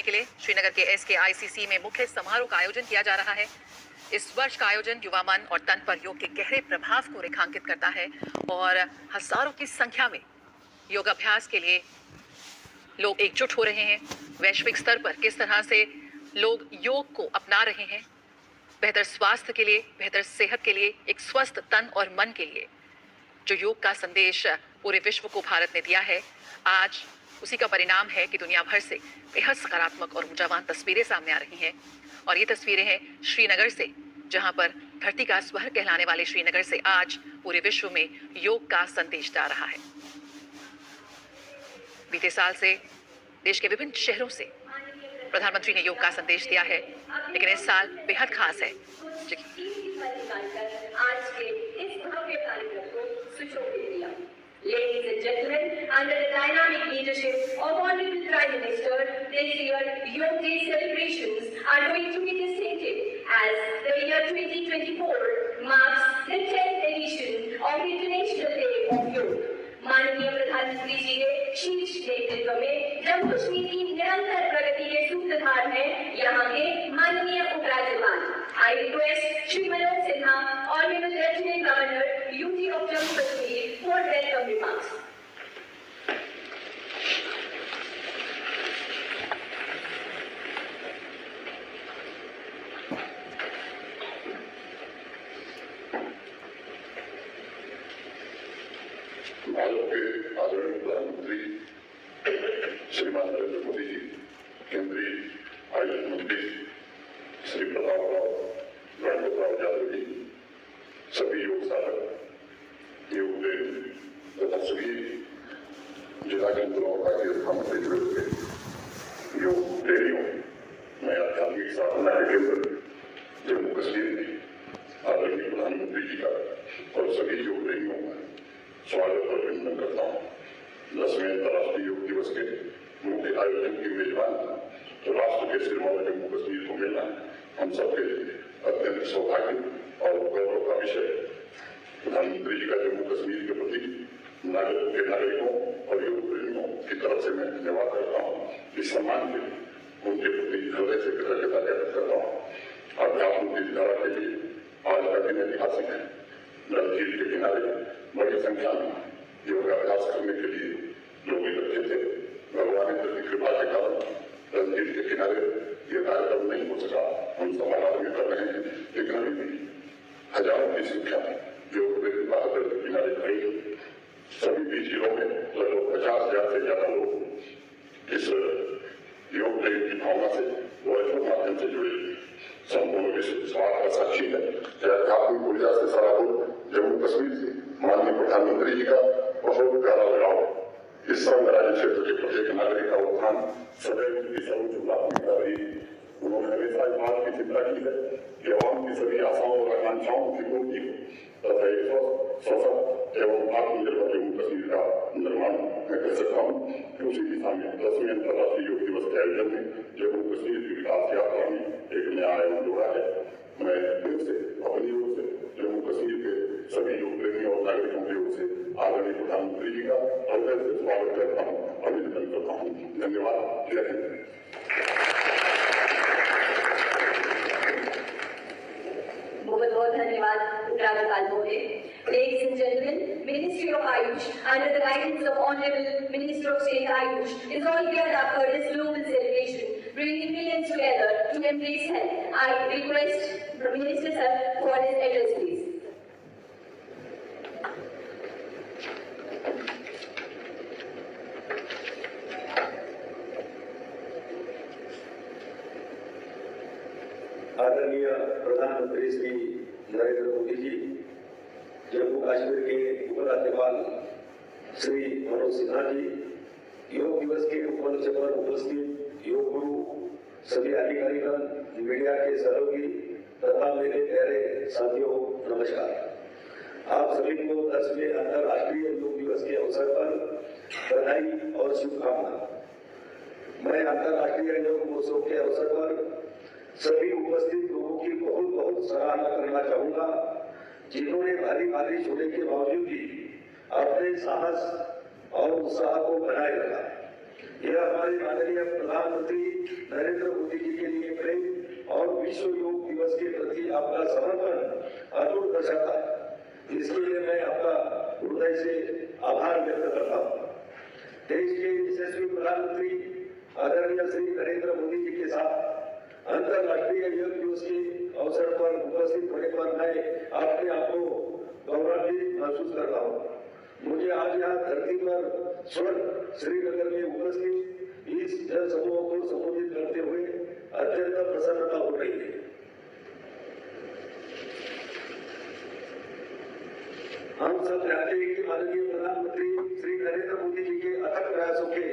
करने के लिए श्रीनगर के SKICC में मुख्य समारोह का आयोजन किया जा रहा है। इस वर्ष का आयोजन युवा मन और तन पर योग के गहरे प्रभाव को रेखांकित करता है और हजारों की संख्या में योगाभ्यास के लिए लोग एकजुट हो रहे हैं। वैश्विक स्तर पर किस तरह से लोग योग को अपना रहे हैं, बेहतर स्वास्थ्य के लिए, बेहतर सेहत के लिए, एक स्वस्थ तन और मन के लिए जो योग का संदेश पूरे विश्व को भारत ने दिया है, आज उसी का परिणाम है कि दुनिया भर से बेहद सकारात्मक और ऊर्जावान तस्वीरें सामने आ रही हैं। और ये तस्वीरें हैं श्रीनगर से, जहां पर धरती का स्वर कहलाने वाले श्रीनगर से आज पूरे विश्व में योग का संदेश जा रहा है। बीते साल से देश के विभिन्न शहरों से प्रधानमंत्री ने योग का संदेश दिया है, लेकिन इस साल बेहद खास है। Ladies and gentlemen, under the dynamic leadership of Honorable Prime Minister, this year Yoga Day celebrations are going to be distinctive as the year 2024 marks the 10th edition of International Day of Yoga. माननीय प्रधानमंत्री जी के शीर्ष नेतृत्व में जम्मू कश्मीर की निरंतर प्रगति के सूत्रधार हैं यहाँ के माननीय उपराज्यपाल। I request Shri Manoj Sinha, Honorable Lieutenant Governor, UT of Jammu Kashmir, for welcome remarks. Bharat के आदरणीय प्रधानमंत्री श्रीमान नरेंद्र मोदी जी, केंद्रीय आयुष मंत्री श्री प्रतापराव गणपतराव यादव जी, सभी योग साधक, योग प्रेमी तथा सभी जिला केंद्रों और राज्य मुख्यमंत्री जुड़े हुए योग प्रेमियों, मैं आध्यात्मिक साधना के केंद्र जम्मू कश्मीर में आदरणीय प्रधानमंत्री जी का और सभी योग प्रेमियों का स्वागत और अभिनंदन करता हूँ। 10वें अंतर्राष्ट्रीय योग दिवस के मुख्य आयोजन की मेजबान तो राष्ट्र के सिरमौर जम्मू कश्मीर को मिलना हम सबके लिए अत्यंत सौभाग्य और गौरव का विषय है। प्रधानमंत्री जी का जम्मू कश्मीर के प्रति नागरिकों और योग प्रेमियों की तरफ से मैं धन्यवाद करता हूँ। इस सम्मान के लिए उनके प्रति हृदय से कृतज्ञता व्यक्त करता हूँ। अध्यात्म की धारा के लिए आज का दिन ऐतिहासिक है। डल झील के किनारे बड़ी संख्या में योगाभ्यास करने के लिए लोग इकट्ठे थे। भगवान इंद्र की कृपा के कारण डल झील के किनारे ये कार्यक्रम नहीं हो सका, हम समारोह में कर रहे हैं, लेकिन अभी भी हजारों की संख्या में योग प्रेमी बहादुर के किनारे खड़े हैं। सभी भी जिलों में लगभग 50,000 से ज्यादा लोग इस योग प्रेम की भावना से वर्चुअल माध्यम से जुड़े संपूर्ण विश्व स्वार्थ का साक्षी है। आध्यात्मिक ऊर्जा से सराबोर जम्मू कश्मीर से माननीय प्रधानमंत्री जी का बहुत प्यारा लगाव है। इस संघराज्य क्षेत्र के प्रत्येक नागरिक का उत्थान सदैव उनकी सर्वोच्च प्राथमिकता रही। उन्होंने हमेशा इस बात की चिंता की है कि आवाम की सभी आशाओं और आकांक्षाओं की पूर्ति तथा एक सशक्त एवं आत्मनिर्भर जम्मू कश्मीर का निर्माण मैं कर सकता हूँ। उसी दिशा में 10वें अंतर्राष्ट्रीय योग दिवस के आयोजन में जम्मू कश्मीर की विकास यात्रा में एक नया आयाम जोड़ा है। मैं दिल से अपनी ओर से जम्मू कश्मीर के सभी योग प्रेमियों और नागरिकों की ओर से आदरणीय प्रधानमंत्री जी का हृदय से स्वागत करता हूँ, अभिनंदन करता हूँ। धन्यवाद। जय हिंद। बहुत धन्यवाद उपराज्यपाल महोदय। Ladies and gentlemen, Ministry of Ayush under the guidance of Honorable Minister of State Ayush is all geared up for this global celebration, bringing millions together to embrace health. I request the Minister sir for his address, please. आदरणीय प्रधानमंत्री श्री नरेंद्र मोदी जी, जम्मू कश्मीर के उपराज्यपाल श्री मनोज सिन्हा जी, योग दिवस के उपलक्ष्य पर उपस्थित योग गुरु, सभी अधिकारीगण, मीडिया के सहयोगी तथा मेरे प्यारे साथियों, नमस्कार। आप सभी को 10वें अंतर्राष्ट्रीय योग दिवस के अवसर पर बधाई और शुभकामना। मैं अंतर्राष्ट्रीय योग महोत्सव के अवसर पर सभी उपस्थित लोगों की बहुत बहुत सराहना करना चाहूंगा, जिन्होंने भारी बारिश होने के बावजूद भी अपने साहस और उत्साह को बनाए रखा। यह हमारे माननीय प्रधानमंत्री नरेंद्र मोदी जी के लिए प्रेम और विश्व योग दिवस के प्रति आपका समर्पण अटूट दर्शाता है। इसके लिए मैं आपका हृदय से आभार व्यक्त करता हूँ। देश के यशस्वी प्रधानमंत्री आदरणीय श्री नरेंद्र मोदी जी के साथ अंतर्राष्ट्रीय योग दिवस के अवसर पर उपस्थित होने पर मैं अपने आप को गौरवान्वित महसूस करता हूँ। मुझे आज यहाँ धरती पर स्वर्ग श्रीनगर में उपस्थित इस जनसमूह को संबोधित करते हुए अत्यंत प्रसन्नता हो रही है। हम सब जानते हैं कि माननीय प्रधानमंत्री श्री नरेंद्र मोदी जी के अथक प्रयासों के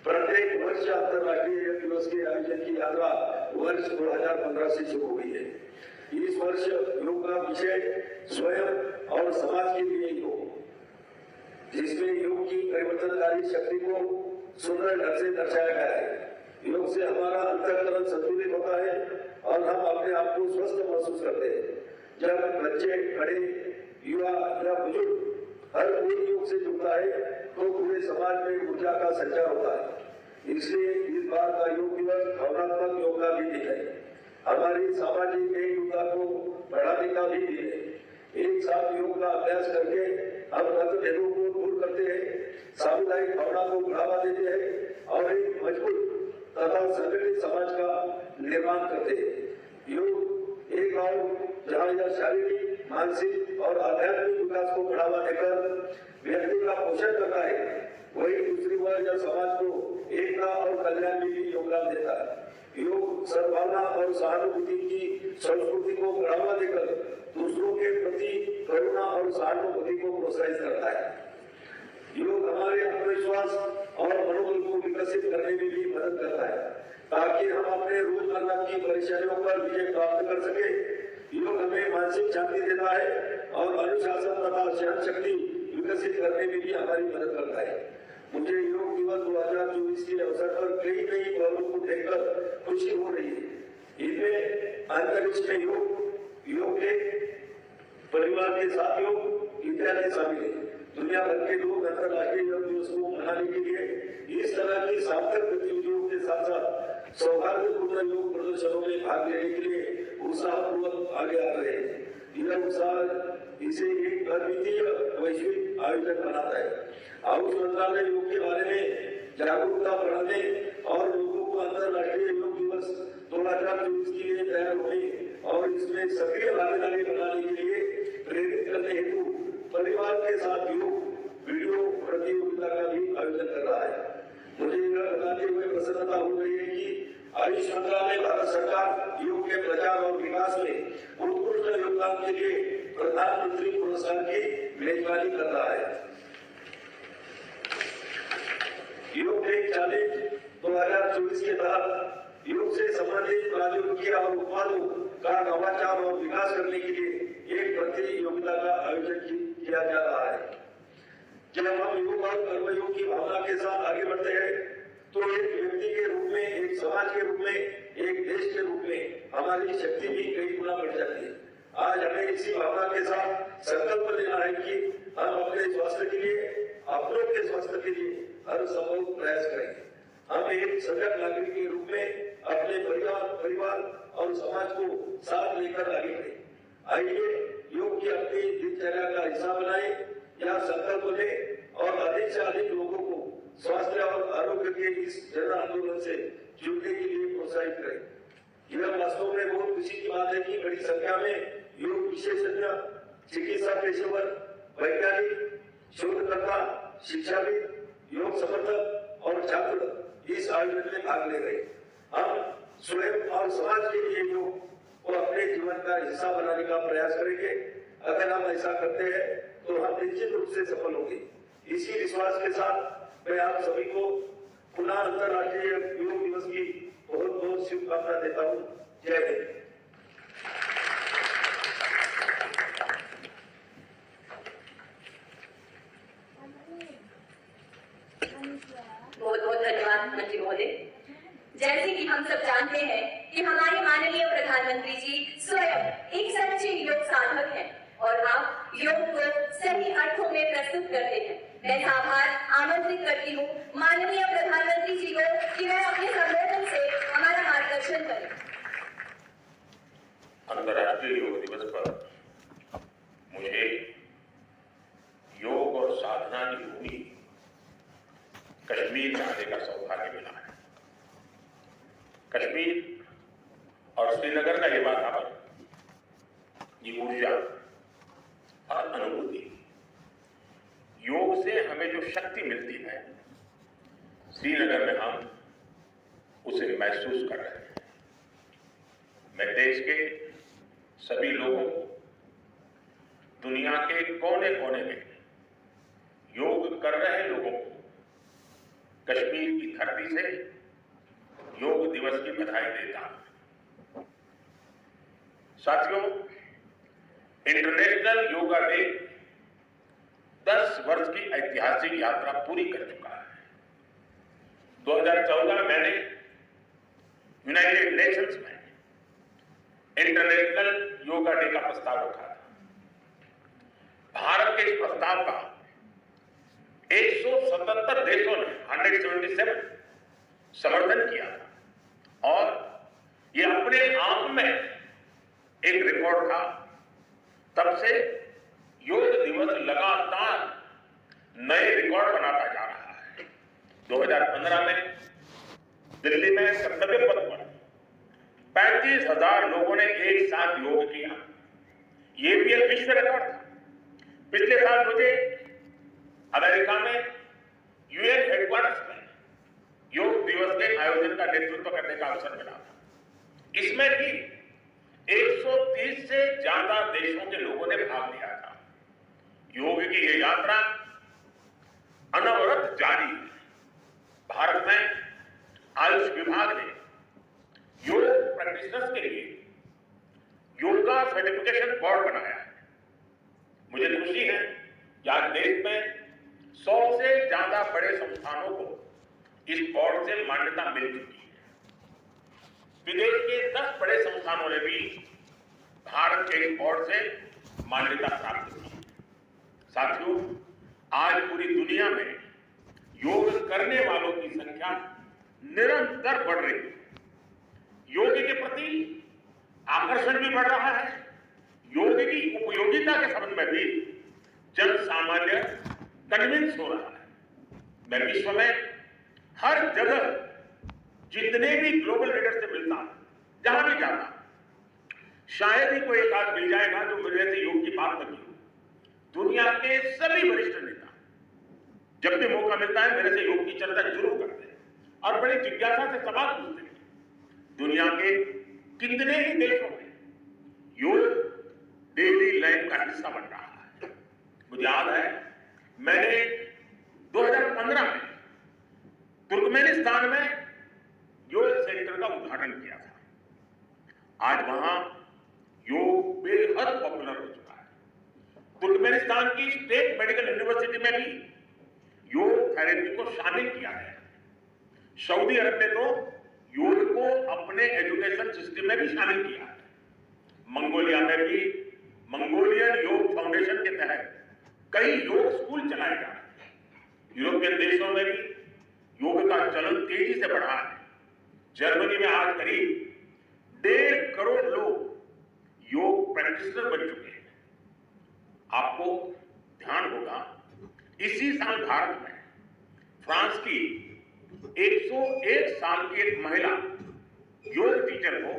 प्रत्येक वर्ष अंतर्राष्ट्रीय योग दिवस के आयोजन की यात्रा वर्ष 2015 से शुरू हुई है। इस वर्ष योग का विषय स्वयं और समाज के लिए योग, जिसमें योग की परिवर्तनकारी शक्ति को सुंदर ढंग से दर्शाया गया है। योग से हमारा अंतःकरण संतुलित होता है और हम अपने आप को स्वस्थ महसूस करते हैं। जब बच्चे, बड़े, युवा या बुजुर्ग हर कोई योग से जुड़ता है तो पूरे समाज में ऊर्जा का संचार होता है। इसलिए इस बार का योग दिवस भावनात्मक योग का भी दिन है। हमारी सामाजिक एकजुटता को बढ़ाने का भी दिन है। एक साथ योग का अभ्यास करके हम मतभेदों को दूर करते हैं, सामुदायिक भावना को बढ़ावा देते हैं और एक मजबूत तथा संगठित समाज का निर्माण करते हैं। योग एक गांव जहाँ यह शारीरिक, मानसिक और आध्यात्मिक विकास को बढ़ावा देकर व्यक्ति का पोषण करता है, वही दूसरी ओर यह समाज को एकता और कल्याण में भी योगदान देता है। योग सद्भावना और सहानुभूति की संस्कृति को बढ़ावा देकर दूसरों के प्रति करुणा और सहानुभूति को प्रोत्साहित करता है। योग हमारे आत्मविश्वास और मनोबल को विकसित करने में भी मदद करता है ताकि हम अपने रोजमर्रा की परेशानियों पर विजय प्राप्त कर सके। योग हमें मानसिक शांति देता है और अनुशासन तथा सहन शक्ति विकसित करने में भी हमारी मदद करता है। मुझे योग दिवस 2024 के अवसर पर कई नई पहलों को देखकर खुशी हो रही है। इनमें अंतरिक्ष में योग के परिवार के साथ योग इत्यादि शामिल है। दुनिया भर के लोग अंतर्राष्ट्रीय योग दिवस को मनाने के लिए इस तरह की सार्थक गतिविधियों के साथ साथ सौहार्दपूर्ण योग प्रदर्शनों में भाग लेने के लिए उत्साहपूर्वक आगे आ रहे हैं। यह उत्साह इसे एक अद्वितीय वैश्विक आयोजन बनाता है। आयुष मंत्रालय योग के बारे में जागरूकता बढ़ाने और लोगों को अंतर्राष्ट्रीय योग दिवस 2024 के लिए तैयार होने और इसमें सक्रिय भागीदारी बनाने के लिए प्रेरित करने हेतु परिवार के साथ योग वीडियो प्रतियोगिता का भी आयोजन कर रहा है। मुझे यह बताते हुए प्रसन्नता हो रही है कि आयुष मंत्रालय भारत सरकार योग के प्रचार और विकास में उत्कृष्ट योगदान के लिए प्रधानमंत्री पुरस्कार की मेजबानी कर रहा है। योग डे चैलेंज 2024 के तहत योग से संबंधित प्रौद्योगिकी और उत्पादों का नवाचार और विकास करने के लिए एक प्रतियोगिता का आयोजन किया जा रहा है। जब हम योग और कर्मयोग की भावना के साथ आगे बढ़ते हैं तो एक व्यक्ति के रूप में, एक समाज के रूप में, एक देश के रूप में हमारी शक्ति भी कई गुना बढ़ जाती है। आज हमें इसी भावना के साथ संकल्प लेना है कि हम अपने स्वास्थ्य के लिए, अपनों के स्वास्थ्य के लिए हर संभव प्रयास करेंगे। हम एक सजग नागरिक के रूप में अपने परिवार और समाज को साथ लेकर आगे बढ़ें। आइए योग की अपनी दिनचर्या का हिस्सा बनाएं या संकल्प लें और अधिक से अधिक लोगों को स्वास्थ्य और आरोग्य के इस जन आंदोलन से जुड़ने के लिए प्रोत्साहित करें। यह वास्तव में बहुत खुशी की बात है कि बड़ी संख्या में योग विशेषज्ञ, चिकित्सा पेशेवर, वैज्ञानिक, शोधकर्ता, शिक्षाविद, योग समर्थक और छात्र इस आयोजन में भाग ले रहे। हम स्वयं और समाज के लिए योग को अपने जीवन का हिस्सा बनाने का प्रयास करेंगे। अगर हम ऐसा करते हैं तो हम निश्चित रूप से सफल होंगे। इसी विश्वास के साथ मैं आप सभी को पुनः अंतर्राष्ट्रीय योग दिवस की बहुत बहुत शुभकामना देता हूँ। जय हिंद। बहुत बहुत धन्यवाद मंत्री महोदय। जैसे कि हम सब जानते हैं कि हमारे माननीय प्रधानमंत्री जी स्वयं एक सच्चे योग साधक हैं और आप योग को सही अर्थों में प्रस्तुत करते हैं। मैं आभार आमंत्रित करती हूँ माननीय प्रधानमंत्री जी को कि वह अपने संबोधन से हमारा मार्गदर्शन करें। अंतर्राष्ट्रीय योग दिवस पर मुझे योग और साधना की भूमि कश्मीर जाने का सौभाग्य मिला है। कश्मीर और श्रीनगर का ये वातावरण, ये ऊर्जा और अनुभूति, योग से हमें जो शक्ति मिलती है, श्रीनगर में हम उसे महसूस कर रहे हैं। मैं देश के सभी लोगों को दुनिया के कोने कोने में योग कर रहे लोगों को कश्मीर की धरती से योग दिवस की बधाई देता हूं। साथियों, इंटरनेशनल योगा डे 10 वर्ष की ऐतिहासिक यात्रा पूरी कर चुका है। 2014 में मैंने यूनाइटेड नेशंस में इंटरनेशनल योगा डे का प्रस्ताव रखा था। भारत के इस प्रस्ताव का 177 देशों ने 177 समर्थन किया और ये अपने आप में एक रिकॉर्ड था। तब से योग दिवस लगातार नए रिकॉर्ड बनाता जा रहा है। 2015 में दिल्ली में कर्तव्य पथ पर 35,000 लोगों ने एक साथ योग किया। ये भी एक विश्व रिकॉर्ड था। पिछले साल मुझे अमेरिका में यूएन हेडक्वार्टर्स में योग दिवस के आयोजन का नेतृत्व करने का अवसर मिला था। इसमें भी 130 से ज्यादा देशों के लोगों ने भाग लिया था। योग की ये यात्रा अनवरत जारी है। भारत में आयुष विभाग ने योग प्रैक्टिशनर्स के लिए योगा सर्टिफिकेशन बोर्ड बनाया है। मुझे खुशी है कि आज देश में 100 से ज्यादा बड़े संस्थानों को इस बोर्ड से मान्यता मिल चुकी है। विदेश के 10 बड़े संस्थानों ने भी भारत के इस बोर्ड से मान्यता प्राप्त की है। साथियों, आज पूरी दुनिया में योग करने वालों की संख्या निरंतर बढ़ रही है। योग के प्रति आकर्षण भी बढ़ रहा है। योग की उपयोगिता के संबंध में भी जन सामान्य कन्विंस हो रहा है। मैं विश्व में हर जगह जितने भी ग्लोबल लीडर से मिलता हूं, जहां भी जाता हूं, शायद ही कोई एक आध मिल जाएगा जो मेरे से योग की बात नहीं हो। दुनिया के सभी वरिष्ठ नेता जब भी मौका मिलता है मेरे से योग की चर्चा जरूर करते हैं और बड़ी जिज्ञासा से सवाल पूछते हैं। दुनिया के कितने ही देशों में योग डेली लाइफ का हिस्सा बन रहा है। मुझे याद है मैंने 2015 में तुर्कमेनिस्तान में योग सेंटर का उद्घाटन किया था। आज वहां योग बेहद पॉपुलर हो चुका है। तुर्कमेनिस्तान की स्टेट मेडिकल यूनिवर्सिटी में भी योग थेरेपी को शामिल किया है। सऊदी अरब ने तो योग को अपने एजुकेशन सिस्टम में भी शामिल किया है। मंगोलिया में भी मंगोलियन योग फाउंडेशन के तहत कई योग स्कूल चलाए जा रहे हैं। यूरोपियन देशों में भी योग का चलन तेजी से बढ़ा है। जर्मनी में आज करीब 1.5 करोड़ लोग योग प्रैक्टिशनर बन चुके हैं। आपको ध्यान होगा इसी साल भारत में फ्रांस की 101 साल की एक महिला योग टीचर को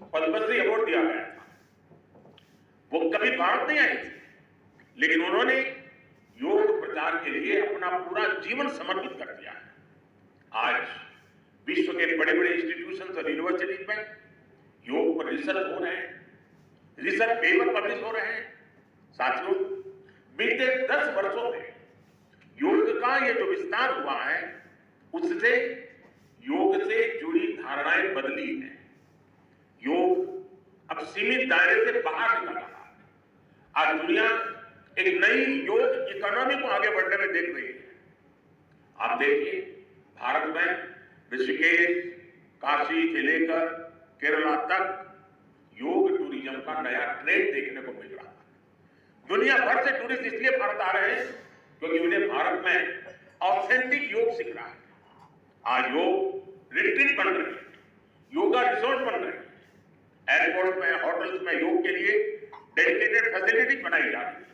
पद्मश्री अवार्ड दिया गया था। वो कभी भारत नहीं आई थी, लेकिन उन्होंने योग प्रचार के लिए अपना पूरा जीवन समर्पित कर दिया है। आज विश्व के बड़े बड़े इंस्टीट्यूशंस और यूनिवर्सिटीज में योग पर रिसर्च हो रहे हैं, रिसर्च पेपर पब्लिश हो रहे हैं। साथियों, बीते 10 वर्षों में योग का ये जो विस्तार हुआ है, उससे योग से जुड़ी धारणाएं बदली हैं। योग अब सीमित दायरे से बाहर निकल रहा है। आज दुनिया एक नई योग इकोनॉमी को आगे बढ़ने में देख रही है। आप देखिए, भारत में ऋषिकेश, काशी से लेकर केरला तक योग टूरिज्म का नया ट्रेंड देखने को मिल रहा है। दुनिया भर से टूरिस्ट इसलिए भारत आ रहे हैं क्योंकि उन्हें भारत में ऑथेंटिक योग सीख रहा है। आज योग रिट्रीट बन रहे हैं, योगा रिसोर्ट बन रहे हैं, एयरपोर्ट में, होटल्स में योग के लिए डेडिकेटेड फैसिलिटीज बनाई जा रही है।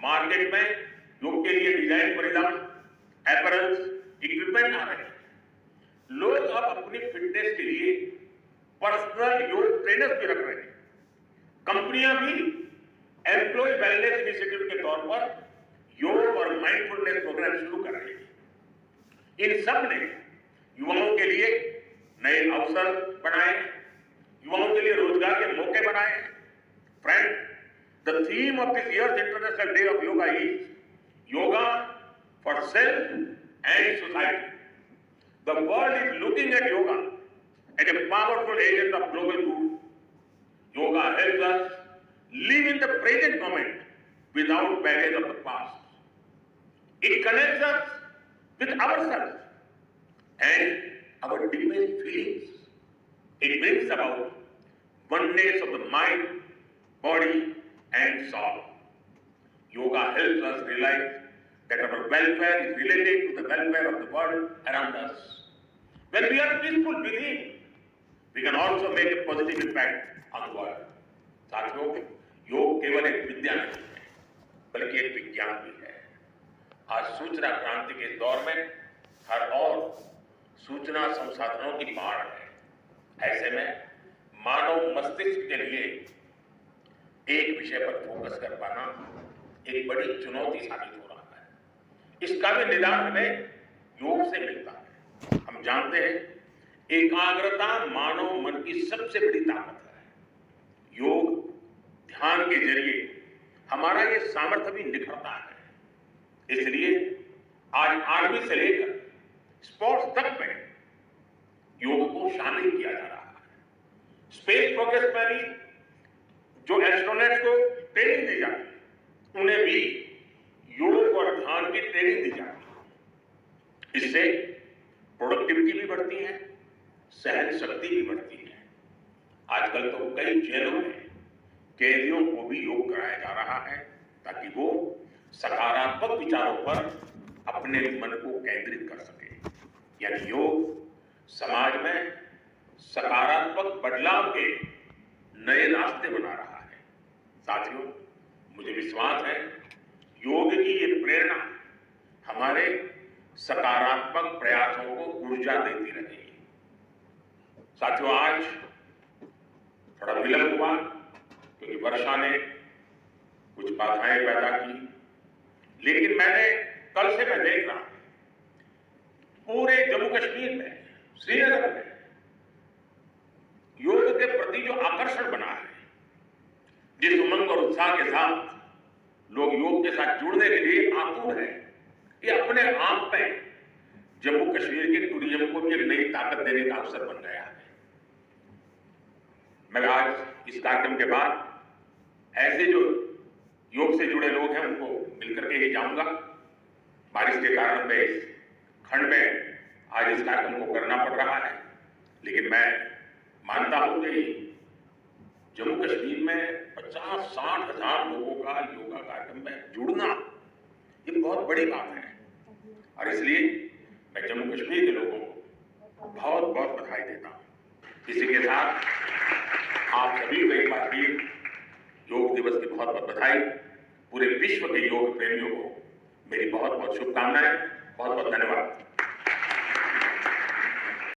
मार्केट में योग के लिए डिजाइन परिधान, एपरल्स, इक्विपमेंट आ रहे हैं। लोग अब अपनी फिटनेस के लिए पर्सनल योग ट्रेनर्स भी रख रहे हैं। कंपनियां भी एम्प्लॉय वेलनेस इनिशिएटिव के तौर पर योग और माइंडफुलनेस प्रोग्राम शुरू कर रही है। इन सब ने युवाओं के लिए नए अवसर बनाए, युवाओं के लिए रोजगार के मौके बनाए। Friend, the theme of this years international day of yoga is yoga for self and society. The world is looking at yoga as a powerful agent of global good. Yoga helps us live in the present moment without baggage of the past. It connects us with ourselves and our deepest feelings. It brings about oneness of the mind, body, and soul. Yoga helps us realize that our welfare is related to the welfare of the world around us. When we are peaceful within, we can also make a positive impact on the world. साथियों, योग केवल एक विद्या नहीं है, बल्कि एक विज्ञान भी है। आज सूचना क्रांति के दौर में हर ओर सूचना संसाधनों की बाढ़ है। ऐसे में मानव मस्तिष्क के लिए एक विषय पर फोकस कर पाना एक बड़ी चुनौती साबित हो रहा है। इसका भी निदान हमें योग से मिलता है। हम जानते हैं, एकाग्रता मानव मन की सबसे बड़ी ताकत है। योग ध्यान के जरिए हमारा ये सामर्थ्य भी निखरता है। इसलिए आज आर्मी से लेकर स्पोर्ट्स तक में योग को शामिल किया जा रहा है। स्पेस प्रोग्रेस में भी जो एस्ट्रोनॉट्स को ट्रेनिंग दी जाती है, उन्हें भी योग और ध्यान की ट्रेनिंग दी जाती है। इससे प्रोडक्टिविटी भी बढ़ती है, सहन शक्ति भी बढ़ती है। आजकल तो कई जेलों में कैदियों को भी योग कराया जा रहा है, ताकि वो सकारात्मक विचारों पर अपने मन को केंद्रित कर सके। यानी योग समाज में सकारात्मक बदलाव के नए रास्ते बना रहा है। साथियों, मुझे विश्वास है, योग की ये प्रेरणा हमारे सकारात्मक प्रयासों को ऊर्जा देती रहेगी। साथियों, आज थोड़ा विलंब हुआ क्योंकि वर्षा ने कुछ बाधाएं पैदा की, लेकिन कल से मैं देख रहा हूं पूरे जम्मू कश्मीर में, श्रीनगर में योग के प्रति जो आकर्षण बना है, जिस उमंग और उत्साह के साथ लोग योग के साथ जुड़ने के लिए आतुर हैं, ये अपने आप में जम्मू कश्मीर के टूरिज्म को भी एक नई ताकत देने का अवसर बन गया है। मैं आज इस कार्यक्रम के बाद ऐसे जो योग से जुड़े लोग हैं उनको मिलकर के ही जाऊंगा। बारिश के कारण मैं इस खंड में आज इस कार्यक्रम को करना पड़ रहा है, लेकिन मैं मानता हूं कि जम्मू कश्मीर में 50-60 हजार लोगों का योगा कार्यक्रम में जुड़ना ये बहुत बड़ी बात है, और इसलिए मैं जम्मू कश्मीर के लोगों को बहुत बहुत बधाई देता हूं। इसी के साथ आप सभी को एक बार फिर योग दिवस की बहुत बहुत बधाई। पूरे विश्व के योग प्रेमियों को मेरी बहुत बहुत शुभकामनाएं। बहुत बहुत धन्यवाद।